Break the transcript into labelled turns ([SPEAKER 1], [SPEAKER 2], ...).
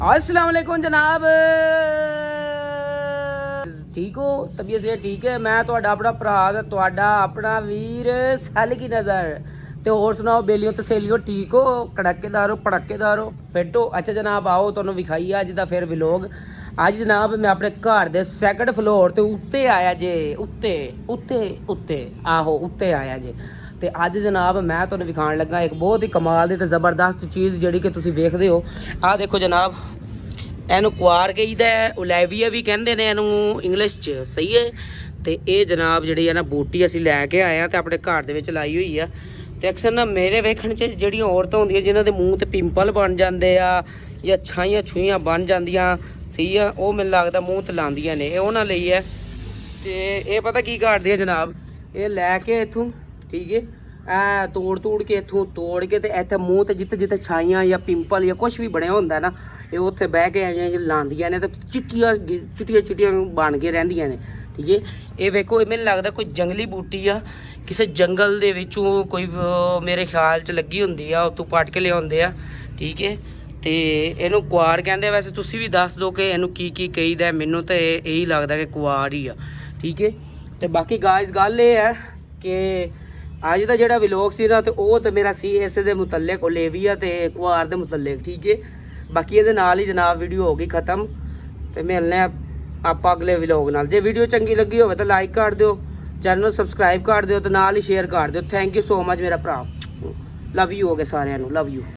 [SPEAKER 1] अस्सलाम वालेकुम जनाब, ठीक हो? तबीयत से ठीक है? मैं ਤੁਹਾਡਾ ਆਪਣਾ ਭਰਾ ਤੇ ਤੁਹਾਡਾ ਆਪਣਾ ਵੀਰ ਸੈਲ ਕੀ ਨਜ਼ਰ। ਤੇ ਹੋਰ ਸੁਣਾਓ ਬੇਲੀਓ ਤੇ ਸੇਲੀਓ, ਠੀਕ ਹੋ? ਕੜਕੇਦਾਰ ਹੋ, ਪੜਕੇਦਾਰ ਹੋ, ਫਿੱਟ ਹੋ? ਅੱਛਾ ਜਨਾਬ, ਆਓ ਤੁਹਾਨੂੰ ਵਿਖਾਈਏ ਅੱਜ ਦਾ ਫਿਰ ਵਲੋਗ। ਅੱਜ ਜਨਾਬ ਮੈਂ ਆਪਣੇ ਘਰ ਦੇ ਸੈਕੰਡ ਫਲੋਰ ਤੇ ਉੱਤੇ ਆਇਆ ਜੇ, ਉੱਤੇ ਆਹੋ ਉੱਤੇ ਆਇਆ ਜੇ। ਤੇ ਅੱਜ ਜਨਾਬ ਮੈਂ ਤੁਹਾਨੂੰ ਵਿਖਾਉਣ ਲੱਗਾ ਇੱਕ ਬਹੁਤ ਹੀ ਕਮਾਲ ਦੀ ਤੇ ਜ਼ਬਰਦਸਤ ਚੀਜ਼ ਜਿਹੜੀ ਕਿ ਤੁਸੀਂ ਵੇਖਦੇ ਹੋ। ਆਹ ਦੇਖੋ ਜਨਾਬ, ਇਹਨੂੰ ਕੁਆਰ ਕਹੀਦਾ, ਓਲੈਵੀਆ ਵੀ ਕਹਿੰਦੇ ਨੇ ਇਹਨੂੰ ਇੰਗਲਿਸ਼ 'ਚ, ਸਹੀ ਹੈ। ਤੇ ਇਹ ਜਨਾਬ ਜਿਹੜੀ ਹੈ ਨਾ ਬੂਟੀ ਅਸੀਂ ਲੈ ਕੇ ਆਏ ਹਾਂ ਤੇ ਆਪਣੇ ਘਰ ਦੇ ਵਿੱਚ ਲਾਈ ਹੋਈ ਆ। ਤੇ ਅਕਸਰ ਨਾ ਮੇਰੇ ਵੇਖਣ 'ਚ ਜਿਹੜੀਆਂ ਔਰਤਾਂ ਹੁੰਦੀਆਂ ਜਿਨ੍ਹਾਂ ਦੇ ਮੂੰਹ ਤੇ ਪਿੰਪਲ ਬਣ ਜਾਂਦੇ ਆ ਜਾਂ ਛੂਈਆਂ ਬਣ ਜਾਂਦੀਆਂ, ਸਹੀ ਆ, ਉਹ ਮੈਨੂੰ ਲੱਗਦਾ ਮੂੰਹ ਤੇ ਲਾਉਂਦੀਆਂ ਨੇ। ਇਹ ਉਹਨਾਂ ਲਈ ਹੈ। ਤੇ ਇਹ ਪਤਾ ਕੀ ਕਰਦੇ ਆ ਜਨਾਬ, ਇਹ ਲੈ ਕੇ ਇੱਥੋਂ, ਠੀਕ ਹੈ, ਐ ਤੋੜ ਕੇ ਇੱਥੋਂ ਤੋੜ ਕੇ ਤੇ ਇੱਥੇ ਮੂੰਹ ਤੇ ਜਿੱਥੇ ਛਾਈਆਂ ਜਾਂ ਪਿੰਪਲ ਜਾਂ ਕੁਛ ਵੀ ਬਣਿਆ ਹੁੰਦਾ ਨਾ, ਇਹ ਉੱਥੇ ਬਹਿ ਕੇ ਐਵੇਂ ਲਾਉਂਦੀਆਂ ਨੇ ਤੇ ਚਿੱਟੀਆਂ ਬਣ ਕੇ ਰਹਿੰਦੀਆਂ ਨੇ, ਠੀਕ ਹੈ। ਇਹ ਵੇਖੋ, ਇਹ ਮੈਨੂੰ ਲੱਗਦਾ ਕੋਈ ਜੰਗਲੀ ਬੂਟੀ ਆ, ਕਿਸੇ ਜੰਗਲ ਦੇ ਵਿੱਚੋਂ ਕੋਈ ਮੇਰੇ ਖਿਆਲ 'ਚ ਲੱਗੀ ਹੁੰਦੀ ਆ, ਉੱਥੋਂ ਪੱਟ ਕੇ ਲਿਆਉਂਦੇ ਆ, ਠੀਕ ਹੈ। ਤੇ ਇਹਨੂੰ ਕੁਆਰ ਕਹਿੰਦੇ ਆ। ਵੈਸੇ ਤੁਸੀਂ ਵੀ ਦੱਸ ਦਿਓ ਕਿ ਇਹਨੂੰ ਕੀ ਕਹੀਦਾ। ਮੈਨੂੰ ਤਾਂ ਇਹੀ ਲੱਗਦਾ ਕਿ ਕੁਆਰ ਹੀ ਆ, ਠੀਕ ਹੈ। ਤੇ ਬਾਕੀ ਗਾਇਜ਼ ਗੱਲ ਇਹ ਹੈ ਕਿ ਅੱਜ ਦਾ ਜਿਹੜਾ ਵਲੋਗ ਸੀ ਨਾ ਤੇ ਉਹ ਤਾਂ ਮੇਰਾ ਸੀ ਇਸ ਦੇ ਮੁਤਲਕ, ਓਲੇਵੀਆ ਤੇ ਕੁਆਰ ਦੇ ਮੁਤਲਕ, ਠੀਕ ਹੈ। ਬਾਕੀ ਇਹਦੇ ਨਾਲ ਹੀ ਜਨਾਬ ਵੀਡੀਓ ਹੋ ਗਈ ਖ਼ਤਮ। ਤੇ ਮਿਲਨੇ ਆਪਾਂ ਅਗਲੇ ਵਲੋਗ ਨਾਲ। ਜੇ ਵੀਡੀਓ ਚੰਗੀ ਲੱਗੀ ਹੋਵੇ ਤਾਂ ਲਾਈਕ ਕਰ ਦਿਓ, ਚੈਨਲ ਨੂੰ ਸਬਸਕ੍ਰਾਈਬ ਕਰ ਦਿਓ ਤੇ ਨਾਲ ਹੀ ਸ਼ੇਅਰ ਕਰ ਦਿਓ। ਥੈਂਕ ਯੂ ਸੋ ਮਚ ਮੇਰਾ ਭਰਾ, ਲਵ ਯੂ ਹੋ ਗਏ ਸਾਰਿਆਂ ਨੂੰ, ਲਵ ਯੂ।